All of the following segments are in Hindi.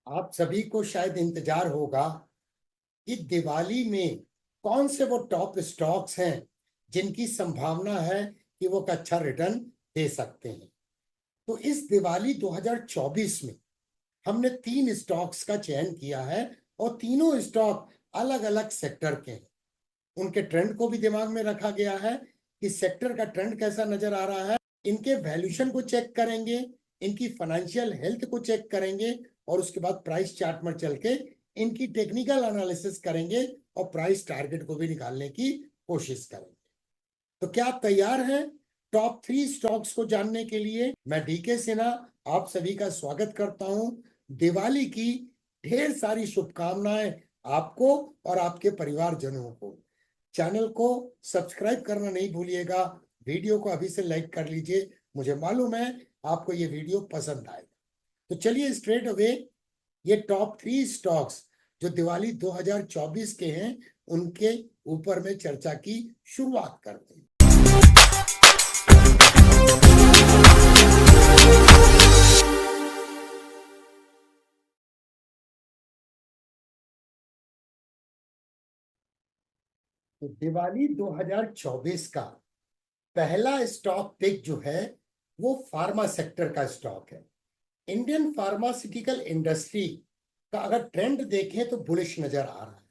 आप सभी को शायद इंतजार होगा कि दिवाली में कौन से वो टॉप स्टॉक्स हैं जिनकी संभावना है कि वो एक अच्छा रिटर्न दे सकते हैं। तो इस दिवाली 2024 में हमने 3 स्टॉक्स का चयन किया है और तीनों स्टॉक अलग अलग सेक्टर के हैं। उनके ट्रेंड को भी दिमाग में रखा गया है कि सेक्टर का ट्रेंड कैसा नजर आ रहा है। इनके वैल्यूएशन को चेक करेंगे, इनकी फाइनेंशियल हेल्थ को चेक करेंगे और उसके बाद प्राइस चार्ट में चल के इनकी टेक्निकल एनालिसिस करेंगे और प्राइस टारगेट को भी निकालने की कोशिश करेंगे। तो क्या आप तैयार हैं टॉप 3 स्टॉक्स को जानने के लिए? मैं डीके सिन्हा आप सभी का स्वागत करता हूं। दिवाली की ढेर सारी शुभकामनाएं आपको और आपके परिवारजनों को। चैनल को सब्सक्राइब करना नहीं भूलिएगा, वीडियो को अभी से लाइक कर लीजिए, मुझे मालूम है आपको ये वीडियो पसंद आएगा। तो चलिए स्ट्रेट अवे ये टॉप 3 स्टॉक्स जो दिवाली 2024 के हैं उनके ऊपर में चर्चा की शुरुआत करते हैं। तो दिवाली 2024 का पहला स्टॉक पिक जो है वो फार्मा सेक्टर का स्टॉक है। इंडियन फार्मास्यूटिकल इंडस्ट्री का अगर ट्रेंड देखें तो बुलिश नजर आ रहा है।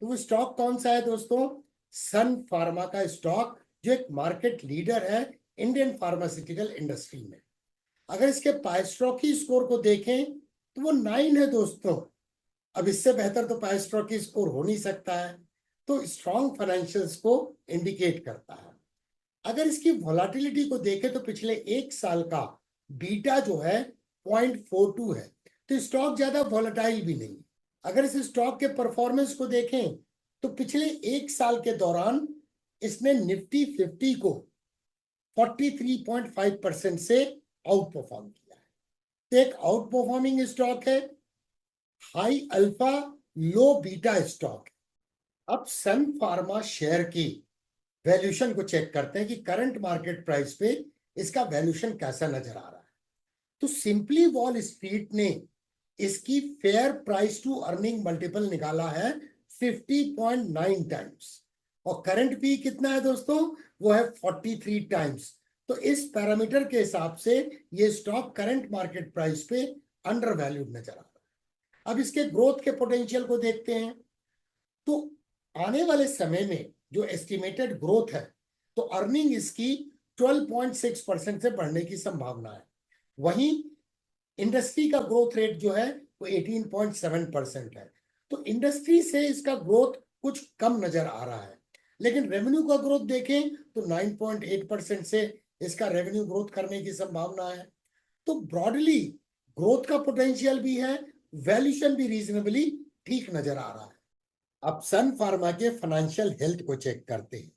तो वो स्टॉक कौन सा है दोस्तों? सन फार्मा का स्टॉक, जो एक मार्केट लीडर है इंडियन फार्मास्यूटिकल इंडस्ट्री में। अगर इसके पाइस्ट्रॉकी स्कोर को देखें तो वो 9 है दोस्तों। अब इससे बेहतर तो पाइस्ट्रॉकी स्कोर हो नहीं सकता है, तो स्ट्रॉन्ग फाइनेंशियल्स को इंडिकेट करता है। अगर इसकी वोलाटिलिटी को देखें तो पिछले 1 साल का बीटा जो है 0.42 है, तो स्टॉक ज्यादा वोलेटाइल भी नहीं। अगर इस स्टॉक के परफॉर्मेंस को देखें तो पिछले 1 साल के दौरान इसने निफ्टी 50 को 43.5% से आउट परफॉर्म किया है। तो एक आउट परफॉर्मिंग स्टॉक है, high alpha low beta stock है। अब सन फार्मा शेयर की वैल्यूएशन को चेक करते हैं कि करंट मार्केट प्राइस पे इसका वैल्यूएशन कैसा नजर आ रहा है। तो सिंपली वॉल स्ट्रीट ने इसकी fair price to earning multiple निकाला है 50.9 टाइम्स और करंट पी कितना है दोस्तों? वो है 43 टाइम्स। तो इस पैरामीटर के हिसाब से ये स्टॉक करंट मार्केट प्राइस पे अंडर वैल्यूड नजर आ रहा है। अब इसके ग्रोथ के पोटेंशियल को देखते हैं तो आने वाले समय में जो एस्टिमेटेड ग्रोथ है तो अर्निंग इसकी 12.6% से बढ़ने की संभावना है। वहीं इंडस्ट्री का ग्रोथ रेट जो है वो 18.7% है। तो इंडस्ट्री से इसका ग्रोथ कुछ कम नजर आ रहा है, लेकिन रेवेन्यू का ग्रोथ देखें तो 9.8% से इसका रेवेन्यू ग्रोथ करने की संभावना है। तो ब्रॉडली ग्रोथ का पोटेंशियल भी है, वैल्यूएशन भी रीजनेबली ठीक नजर आ रहा है। अब सन फार्मा के फाइनेंशियल हेल्थ को चेक करते हैं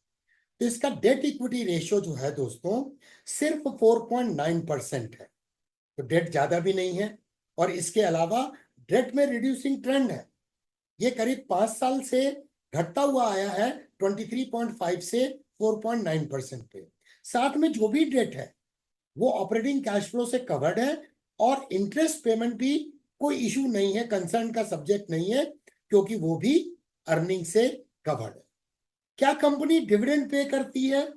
तो इसका डेट इक्विटी रेशियो जो है दोस्तों सिर्फ 4.9% है। तो डेट ज्यादा भी नहीं है और इसके अलावा डेट में रिड्यूसिंग ट्रेंड है। ये करीब 5 साल से घटता हुआ आया है 23.5 से 4.9% पे। साथ में जो भी डेट है वो ऑपरेटिंग कैश फ्लो से कवर्ड है और इंटरेस्ट पेमेंट भी कोई इशू नहीं है, कंसर्न का सब्जेक्ट नहीं है, क्योंकि वो भी अर्निंग से कवर्ड है। क्या कंपनी डिविडेंड पे करती है?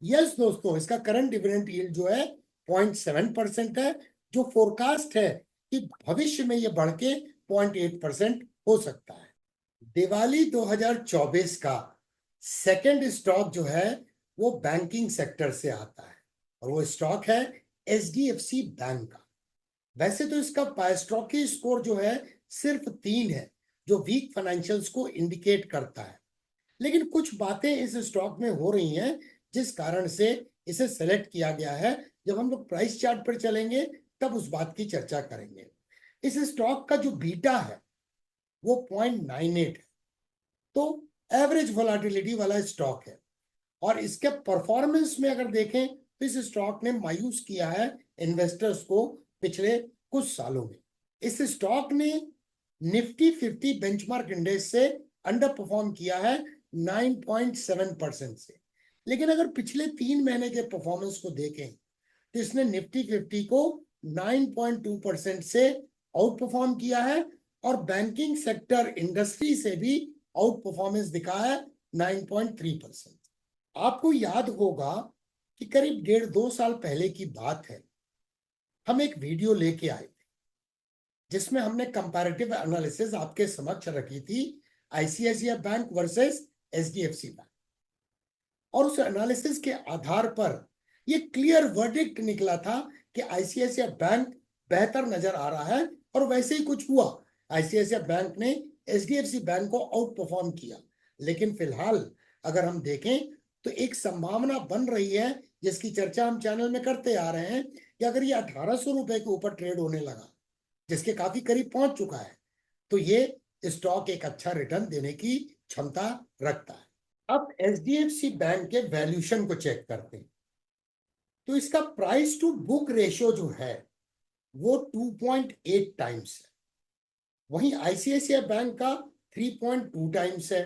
यस दोस्तों, इसका करंट डिविडेंड यील्ड जो है 0.7% है, जो फोरकास्ट है कि भविष्य में ये बढ़ के 0.8% हो सकता है। दिवाली 2024 का सेकंड स्टॉक जो है वो बैंकिंग सेक्टर से आता है और वो स्टॉक है एचडीएफसी बैंक का। वैसे तो इसका पाइस्ट्रॉकी स्कोर जो है सिर्फ 3 है, जो वीक फाइनेंशियल्स को इंडिकेट करता है, लेकिन कुछ बातें इस स्टॉक में हो रही हैं जिस कारण से इसे सेलेक्ट किया गया है। जब हम लोग प्राइस चार्ट पर चलेंगे तब उस बात की चर्चा करेंगे। इस स्टॉक का जो बीटा है वो 0.98 है, तो एवरेज वोलाटिलिटी वाला स्टॉक है। और इसके परफॉर्मेंस में अगर देखें तो इस स्टॉक ने मायूस किया है इन्वेस्टर्स को पिछले कुछ सालों में। इस स्टॉक ने निफ्टी 50 बेंचमार्क इंडेक्स से अंडर परफॉर्म किया है 9.7% से। लेकिन अगर पिछले 3 महीने के परफॉर्मेंस को देखें तो इसने निफ्टी 50 को 9.2% से आउट परफॉर्म किया है और बैंकिंग सेक्टर इंडस्ट्री से भी आउट परफॉर्मेंस दिखा है 9.3%। आपको याद होगा कि करीब 1.5-2 साल पहले की बात है, हम एक वीडियो लेके आए थे जिसमें हमने कंपैरेटिव एनालिसिस आपके समक्ष रखी थी, ICICI bank versus HDFC bank. और उस एनालिसिस के आधार पर ये क्लियर वर्डिक्ट निकला था कि आईसीआईसीआई बैंक बेहतर नजर आ रहा है, और वैसे ही कुछ हुआ। आईसीआईसीआई बैंक ने एचडीएफसी बैंक को आउट परफॉर्म किया। लेकिन फिलहाल अगर हम देखें तो एक संभावना बन रही है, जिसकी चर्चा हम चैनल में करते आ रहे हैं, कि अगर ये 1800 रुपए के ऊपर ट्रेड होने लगा, जिसके काफी करीब पहुंच चुका है, तो ये स्टॉक एक अच्छा रिटर्न देने की क्षमता रखता है। अब एचडीएफसी बैंक के वैल्यूएशन को चेक करते हैं, तो इसका प्राइस टू बुक रेशियो जो है वो 2.8 टाइम्स है। वहीं आईसीआईसीआई बैंक का 3.2 टाइम्स है,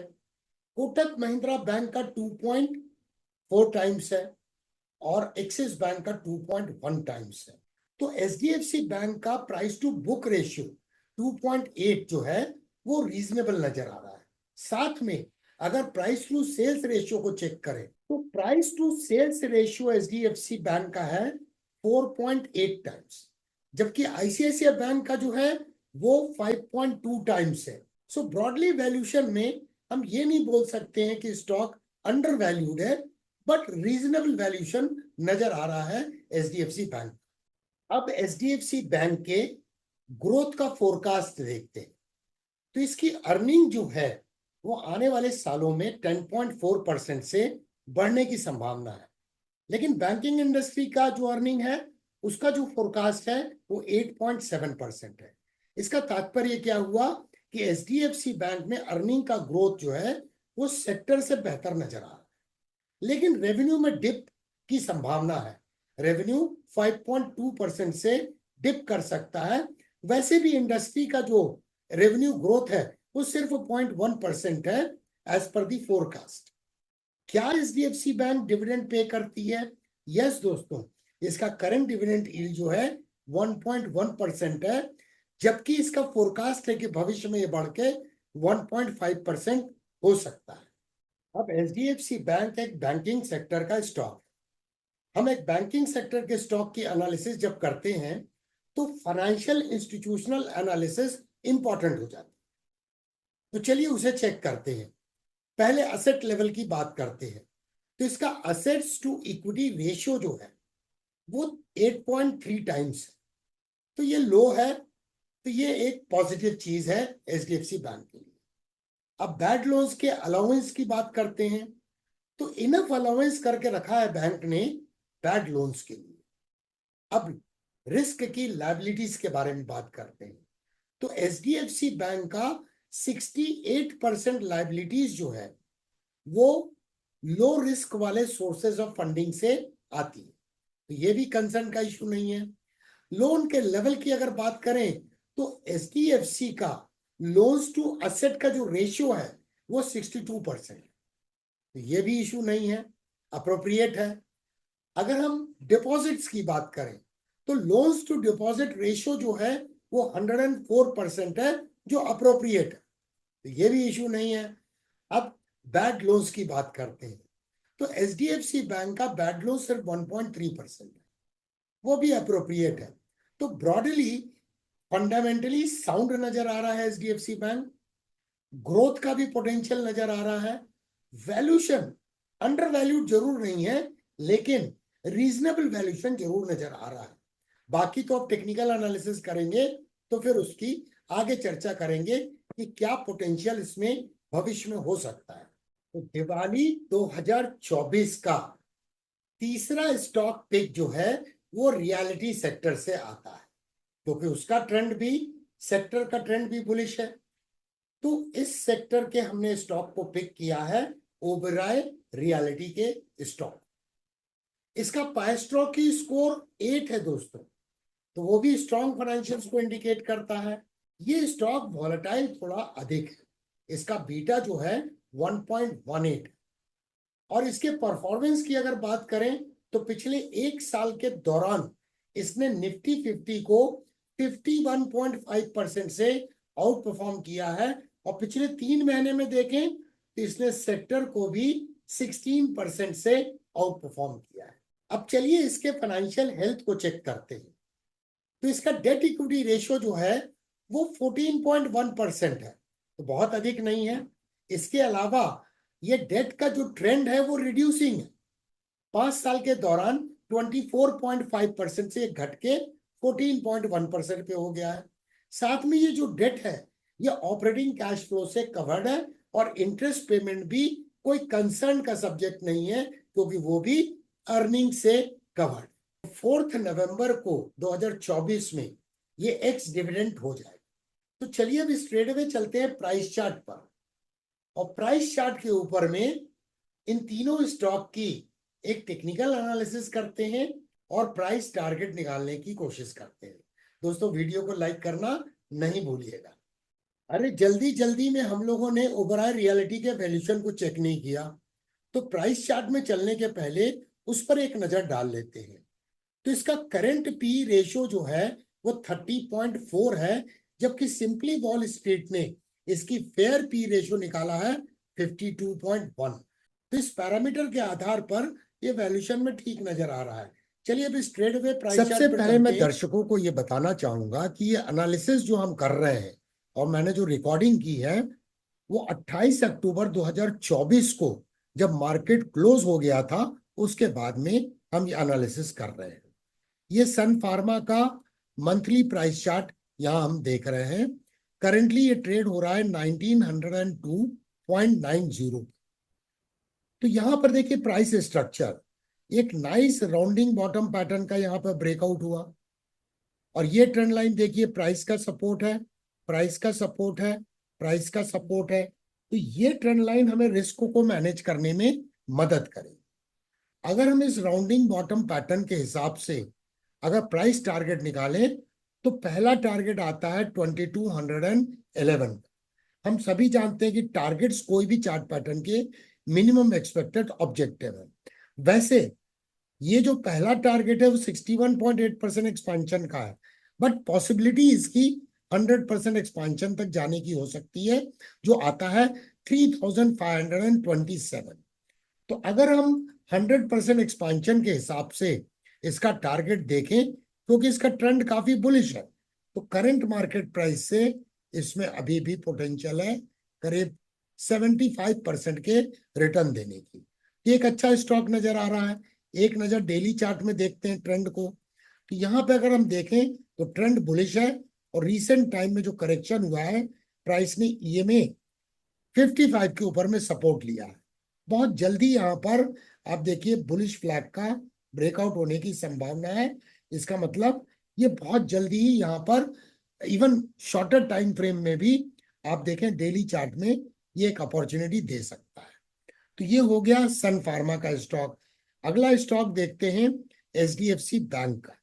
कोटक महिंद्रा बैंक का 2.4 टाइम्स है, और एक्सिस बैंक का 2.1 टाइम्स है। तो एचडीएफसी बैंक का प्राइस टू बुक रेशियो 2.8 जो है वो रीजनेबल नजर आ रहा है। साथ में अगर प्राइस टू सेल्स रेशियो को चेक करें तो price to sales ratio HDFC bank का है 4.8 टाइम्स, जबकि आईसीआईसीआई बैंक का जो है वो 5.2 टाइम्स है। सो ब्रॉडली वैल्यूएशन में हम ये नहीं बोल सकते हैं कि स्टॉक अंडर वैल्यूड है, बट रीजनेबल वैल्यूएशन नजर आ रहा है एचडीएफसी बैंक। अब एचडीएफसी बैंक के ग्रोथ का फोरकास्ट देखते हैं, तो इसकी अर्निंग जो है वो आने वाले सालों में 10.4% से बढ़ने की संभावना है। लेकिन बैंकिंग इंडस्ट्री का जो अर्निंग है उसका जो फोरकास्ट है वो 8.7% है। इसका तात्पर्य क्या हुआ कि एचडीएफसी बैंक में अर्निंग का ग्रोथ जो है वो सेक्टर से बेहतर नजर आ रहा है। लेकिन रेवेन्यू में डिप की संभावना है, रेवेन्यू 5.2% से डिप कर सकता है। वैसे भी इंडस्ट्री का जो रेवेन्यू ग्रोथ है वो सिर्फ 0.1% है एज पर दी फोरकास्ट। क्या एचडीएफसी बैंक डिविडेंड पे करती है? यस दोस्तों, इसका करंट डिविडेंड यील्ड जो है 1.1% है, जबकि इसका फोरकास्ट है कि भविष्य में ये बढ़ के 1.5% हो सकता है। अब एचडीएफसी बैंक एक बैंकिंग सेक्टर का स्टॉक है। हम एक बैंकिंग सेक्टर के स्टॉक की एनालिसिस जब करते हैं तो फाइनेंशियल इंस्टीट्यूशनल एनालिसिस इंपॉर्टेंट हो जाती है। तो चलिए उसे चेक करते हैं। पहले असेट लेवल की बात करते हैं, तो इसका असेट्स टू इक्विटी रेशियो जो है वो 8.3 टाइम्स है। तो ये लो है, तो ये एक पॉजिटिव चीज है एचडीएफसी बैंक के लिए। अब बैड लोन्स के अलाउंस की बात करते हैं, तो इनफ अलाउंस करके रखा है बैंक ने बैड लोन्स के लिए। अब रिस्क की लायबिलिटीज के बारे में बात करते हैं, तो एचडीएफसी बैंक का 68% लायबिलिटीज जो है वो लो रिस्क वाले सोर्सेज ऑफ फंडिंग से आती है, तो ये भी कंसर्न का इशू नहीं है। लोन के लेवल की अगर बात करें तो एचडीएफसी का लोन्स टू असेट का जो रेशियो है वो 62% है, तो ये भी इशू नहीं है, अप्रोप्रिएट है। अगर हम डिपॉजिट्स की बात करें तो लोन्स टू डिपॉजिट रेशियो जो है वो 104% है, जो अप्रोप्रिएट है, तो ये भी इशू नहीं है। अब बैड लोन्स की बात करते हैं, तो एचडीएफसी बैंक का बैड लोन सिर्फ 1.3% है, वो भी अप्रोप्रिएट है। तो ब्रॉडली फंडामेंटली साउंड नजर आ रहा है एचडीएफसी बैंक, ग्रोथ का भी पोटेंशियल नजर आ रहा है। वैल्यूएशन अंडर वैल्यूड जरूर नहीं है, लेकिन रीजनेबल वैल्यूएशन जरूर नजर आ रहा है। बाकी तो आप टेक्निकल एनालिसिस करेंगे तो फिर उसकी आगे चर्चा करेंगे कि क्या पोटेंशियल इसमें भविष्य में हो सकता है। तो दिवाली 2024 का तीसरा स्टॉक पिक जो है वो रियलिटी सेक्टर से आता है, क्योंकि उसका ट्रेंड भी, सेक्टर का ट्रेंड भी बुलिश है। तो इस सेक्टर के हमने स्टॉक को पिक किया है ओबेरॉय रियलिटी के स्टॉक। इसका पाइस्टॉक की स्कोर 8 है दोस्तों, तो वो भी स्ट्रॉन्ग फाइनेंशियल्स को इंडिकेट करता है। ये स्टॉक वॉलेटाइल थोड़ा अधिक है, इसका बीटा जो है 1.18, और इसके परफॉर्मेंस की अगर बात करें तो पिछले एक साल के दौरान इसने निफ्टी 50 को 51.5% से आउट परफॉर्म किया है, और पिछले 3 महीने में देखें तो इसने सेक्टर को भी 16% से आउट परफॉर्म किया है। अब चलिए इसके फाइनेंशियल हेल्थ को चेक करते हैं। तो इसका डेट इक्विटी रेशियो जो है वो 14.1% है, तो बहुत अधिक नहीं है। इसके अलावा ये डेट का जो ट्रेंड है वो रिड्यूसिंग है। 5 साल के दौरान 24.5% से घट के 14.1% पे हो गया है। साथ में ये जो डेट है ये ऑपरेटिंग कैश फ्लो से कवर्ड है, और इंटरेस्ट पेमेंट भी कोई कंसर्न का सब्जेक्ट नहीं है, क्योंकि वो भी अर्निंग से कवर्ड। 4 नवंबर को 2024 में ये एक्स डिविडेंड हो जाएगा। तो चलिए अब स्ट्रेट अवे चलते हैं प्राइस चार्ट पर, और प्राइस चार्ट के ऊपर में इन तीनों स्टॉक की एक टेक्निकल एनालिसिस करते हैं और प्राइस टारगेट निकालने की कोशिश करते हैं। दोस्तों वीडियो को लाइक करना नहीं भूलिएगा। अरे जल्दी जल्दी में हम लोगों ने ओबराय रियलिटी के वैल्यूएशन को चेक नहीं किया, तो प्राइस चार्ट में चलने के पहले उस पर एक नजर डाल लेते हैं। तो इसका करंट पी रेशियो जो है वो 30.4 है, जबकि सिंपली वॉल स्ट्रीट ने इसकी फेयर पी रेशियो निकाला है 52.1। तो इस पैरामीटर के आधार पर ये वैल्यूएशन में ठीक नजर आ रहा है। चलिए अब स्ट्रेट अवे प्राइस चार्ट पर सबसे पहले मैं दर्शकों को ये बताना चाहूंगा कि ये एनालिसिस जो हम कर रहे हैं और मैंने जो रिकॉर्डिंग की है वो 28 अक्टूबर 2024 को जब मार्केट क्लोज हो गया था उसके बाद में हम ये एनालिसिस कर रहे हैं। ये सन फार्मा का मंथली प्राइस चार्ट यहां हम देख रहे हैं। करेंटली ये ट्रेड हो रहा है 1902.90। तो यहां पर देखिए प्राइस स्ट्रक्चर एक नाइस राउंडिंग बॉटम पैटर्न का यहां पर ब्रेकआउट हुआ, और ये ट्रेंड लाइन देखिए प्राइस का सपोर्ट है, प्राइस का सपोर्ट है, प्राइस का सपोर्ट है। तो ये ट्रेंड लाइन हमें रिस्क को मैनेज करने में मदद करेगी। अगर हम इस राउंडिंग बॉटम पैटर्न के हिसाब से अगर प्राइस टारगेट निकालें तो पहला टारगेट आता है 2211। हम सभी जानते हैं कि टारगेट्स कोई भी चार्ट पैटर्न के मिनिमम एक्सपेक्टेड ऑब्जेक्टिव है। वैसे ये जो पहला टारगेट है वो 61.8% एक्सपेंशन का है, बट पॉसिबिलिटी इसकी 100% एक्सपेंशन तक जाने की हो सकती है, जो आता है 3527। तो अगर हम 100% एक्सपेंशन के हिसाब से इसका टारगेट देखें, क्योंकि इसका ट्रेंड काफी बुलिश है, तो करंट मार्केट प्राइस से इसमें अभी भी पोटेंशियल है करीब 75% के रिटर्न देने की। एक अच्छा स्टॉक नजर आ रहा है। एक नजर डेली चार्ट में देखते हैं ट्रेंड को। तो यहाँ पे अगर हम देखें तो ट्रेंड बुलिश है, और रीसेंट टाइम में जो करेक्शन हुआ है प्राइस ने ईएमए 55 के ऊपर में सपोर्ट लिया है। बहुत जल्दी यहाँ पर आप देखिए बुलिश फ्लैग का ब्रेकआउट होने की संभावना है। इसका मतलब ये बहुत जल्दी ही यहाँ पर इवन शॉर्टर टाइम फ्रेम में भी आप देखें डेली चार्ट में ये एक अपॉर्चुनिटी दे सकता है। तो ये हो गया सन फार्मा का स्टॉक। अगला स्टॉक देखते हैं एचडीएफसी बैंक का।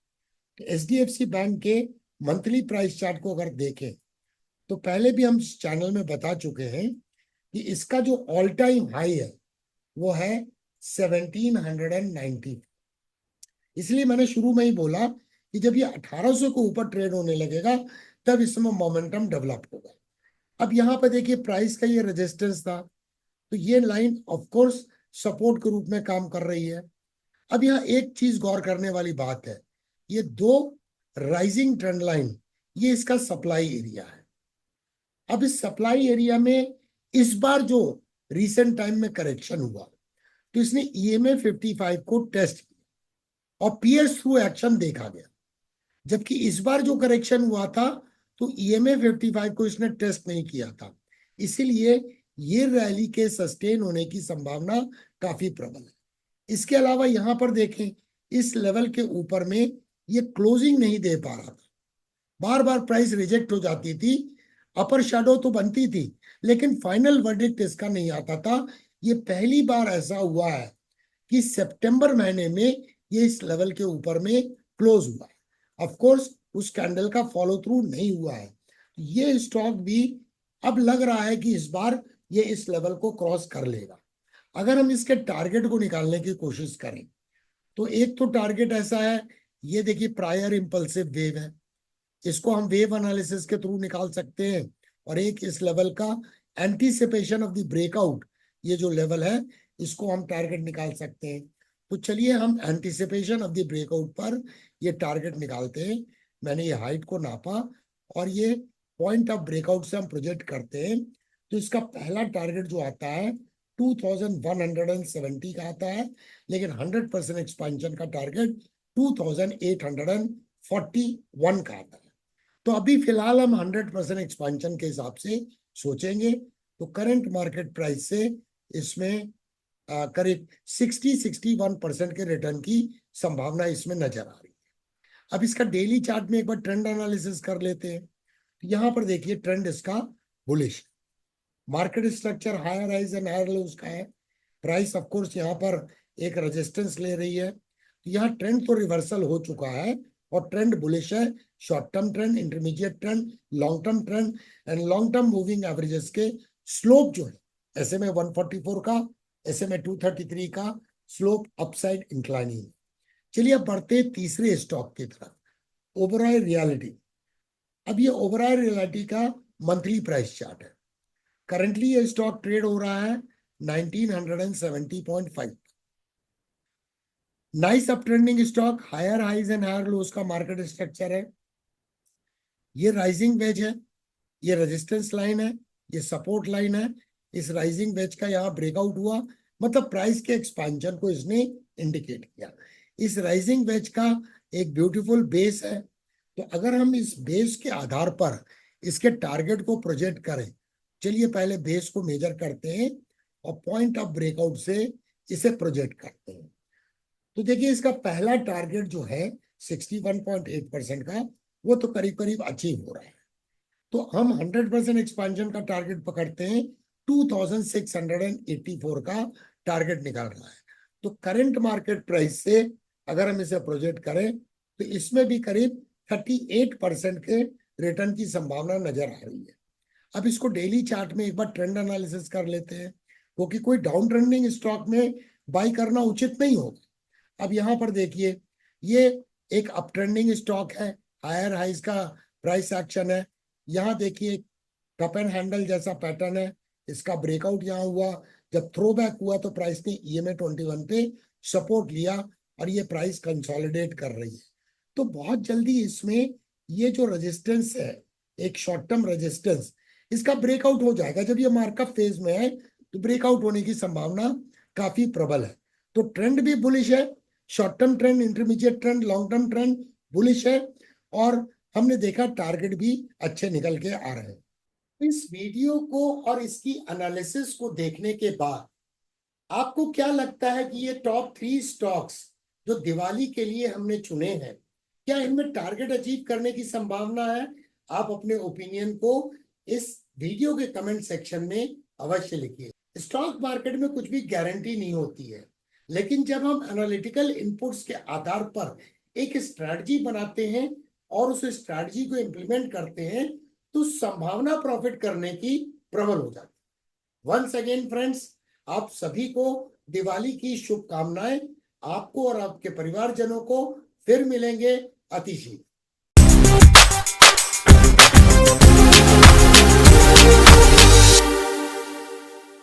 एचडीएफसी बैंक के मंथली प्राइस चार्ट को अगर देखें तो पहले भी हम चैनल में बता चुके हैं कि इसका जो ऑल टाइम हाई है वो है 1790। इसलिए मैंने शुरू में ही बोला कि जब ये 1800 के ऊपर ट्रेड होने लगेगा तब इसमें मोमेंटम डेवलप होगा। अब यहाँ पे देखिए प्राइस का ये रेजिस्टेंस था, तो ये लाइन ऑफ कोर्स सपोर्ट के रूप में काम कर रही है। अब यहाँ एक चीज गौर करने वाली बात है, ये दो राइजिंग ट्रेंड लाइन ये इसका सप्लाई एरिया है। अब इस सप्लाई एरिया में इस बार जो रिसेंट टाइम में करेक्शन हुआ तो इसने ईएमए 55 को टेस्ट किया और पियर्स थ्रू एक्शन देखा गया, जबकि इस बार जो करेक्शन हुआ था तो ईएमए 55 को इसने टेस्ट नहीं किया था। इसीलिए ये रैली के सस्टेन होने की संभावना काफी प्रबल है। इसके अलावा यहां पर देखें इस लेवल के ऊपर में ये क्लोजिंग नहीं दे पा रहा था, बार बार प्राइस रिजेक्ट हो जाती थी, अपर शैडो तो बनती थी लेकिन फाइनल वर्डिक्ट इसका नहीं आता था। ये पहली बार ऐसा हुआ है कि सितंबर महीने में ये इस लेवल के ऊपर में क्लोज हुआ है। ऑफ कोर्स उस कैंडल का फॉलो थ्रू नहीं हुआ है। ये स्टॉक भी अब लग रहा है कि इस बार ये इस लेवल को क्रॉस कर लेगा। अगर हम इसके टारगेट को निकालने की कोशिश करें तो एक तो टारगेट ऐसा है, ये देखिए प्रायर इंपल्सिव वेव है, इसको हम वेव एनालिसिस के थ्रू निकाल सकते हैं और एक इस लेवल का एंटीसिपेशन ऑफ द ब्रेकआउट, ये जो लेवल है इसको हम टारगेट निकाल सकते हैं। तो चलिए हम एंटीसिपेशन ऑफ द ब्रेकआउट पर ये टारगेट निकालते हैं। मैंने ये हाइट को नापा और ये पॉइंट ऑफ ब्रेकआउट से हम प्रोजेक्ट करते हैं। तो इसका पहला टारगेट जो आता है 2170 का आता है, लेकिन 100% एक्सपेंशन का टारगेट 2841 का आता है। तो अभी फिलहाल हम 100% एक्सपेंशन के हिसाब से सोचेंगे। तो करंट मार्केट प्राइस से इसमें करीब 60-61% के रिटर्न की संभावना इसमें नजर आ रही है। अब इसका डेली चार्ट में एक बार ट्रेंड एनालिसिस कर लेते हैं। तो यहाँ पर देखिए ट्रेंड इसका bullish, market structure higher highs and higher lows का है। प्राइस ऑफ कोर्स यहाँ पर एक रेजिस्टेंस ले रही है। तो यहाँ ट्रेंड तो रिवर्सल हो चुका है और ट्रेंड बुलिश है। Short term trend, intermediate trend, long term trend and long term moving averages के स्लोप जो है SMA 144 का, SMA 233 का स्लोप अपसाइड इंक्लाइनिंग। चलिए अब बढ़ते तीसरे स्टॉक की तरफ, ओबेरॉय रियल्टी। अब ये ओबेरॉय रियल्टी का मंथली प्राइस चार्ट है। करंटली ये स्टॉक ट्रेड हो रहा है 1970.5। Nice up trending stock, higher highs and higher lows का मार्केट स्ट्रक्चर है। ये राइजिंग वेज है, ये रेजिस्टेंस लाइन है, ये सपोर्ट लाइन है। इस राइजिंग वेज का यहाँ ब्रेकआउट हुआ, मतलब प्राइस के एक्सपेंशन को इसने इंडिकेट किया। इस राइजिंग वेज का एक ब्यूटीफुल बेस है। तो अगर हम इस बेस के आधार पर इसके टारगेट को प्रोजेक्ट करें, चलिए पहले बेस को मेजर करते हैं और पॉइंट ऑफ ब्रेकआउट से इसे प्रोजेक्ट करते हैं। तो देखिए इसका पहला टारगेट जो है 61.8% का, वो तो करीब करीब अचीव हो रहा है। तो हम 100% एक्सपेंशन का टारगेट पकड़ते हैं, 2684 का टारगेट निकल रहा है। तो करंट मार्केट प्राइस से अगर हम इसे प्रोजेक्ट करें तो इसमें भी करीब 38% के रिटर्न की संभावना नजर आ रही है। अब इसको डेली चार्ट में एक बार ट्रेंड एनालिसिस कर लेते हैं, क्योंकि कोई डाउन ट्रेंडिंग स्टॉक में बाई करना उचित नहीं होगा। अब यहाँ पर देखिए ये एक अप ट्रेंडिंग स्टॉक है, हायर हाइज का प्राइस एक्शन है। यहाँ देखिए कप एंड हैंडल जैसा पैटर्न है, इसका ब्रेकआउट यहाँ हुआ। जब थ्रो बैक हुआ तो प्राइस ने EMA 21 पे सपोर्ट लिया और ये प्राइस कंसोलिडेट कर रही है। तो बहुत जल्दी इसमें ये जो रेजिस्टेंस है, एक शॉर्ट टर्म रेजिस्टेंस, इसका ब्रेकआउट हो जाएगा। जब ये मार्कअप फेज में है तो ब्रेकआउट होने की संभावना काफी प्रबल है। तो ट्रेंड भी बुलिश है, short term trend, intermediate trend, long term trend bullish है, और हमने देखा टारगेट भी अच्छे निकल के आ रहे हैं। इस वीडियो को और इसकी एनालिसिस को देखने के बाद आपको क्या लगता है कि ये टॉप 3 स्टॉक्स जो दिवाली के लिए हमने चुने हैं, क्या इनमें टारगेट अचीव करने की संभावना है? आप अपने ओपिनियन को इस वीडियो के कमेंट सेक्शन में अवश्य लिखिए। स्टॉक मार्केट में कुछ भी गारंटी नहीं होती है, लेकिन जब हम एनालिटिकल इनपुट्स के आधार पर एक स्ट्रैटेजी बनाते हैं और उस स्ट्रैटेजी को इंप्लीमेंट करते हैं तो संभावना प्रॉफिट करने की प्रबल हो जाती है। वंस अगेन फ्रेंड्स, आप सभी को दिवाली की शुभकामनाएं। आपको और आपके परिवारजनों को फिर मिलेंगे अति शीघ्र।